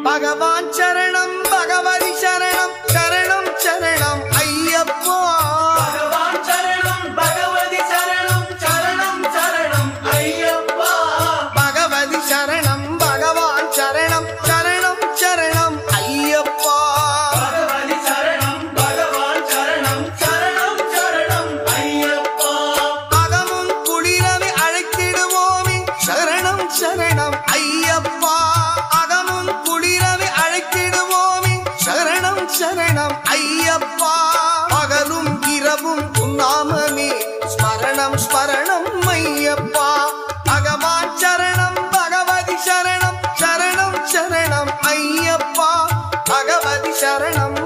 பகவான் சரணம் பகவதி சரணம் சரணம் சரணம் ஐயப்பா பகவான் சரணம் பகவதி சரணம் சரணம் சரணம் ஐயப்பா பகவதி சரணம் பகவான் சரணம் சரணம் சரணம் ஐயப்பா பகவதி சரணம் பகவான் சரணம் சரணம் சரணம் ஐயப்பா அகமும் குளிரவை அழைத்திடுவோமே சரணம் சரணம் ஐயப்பா அகமும் குளிரவை அழைத்திடுவோமே சரணம் சரணம் ஐயப்பா பகலும் இரவும் உன்னாமமே ஸ்மரணம் ஸ்மரணம் ஐயப்பா பகவான் சரணம் பகவதி சரணம் சரணம் சரணம் ஐயப்பா பகவதி சரணம்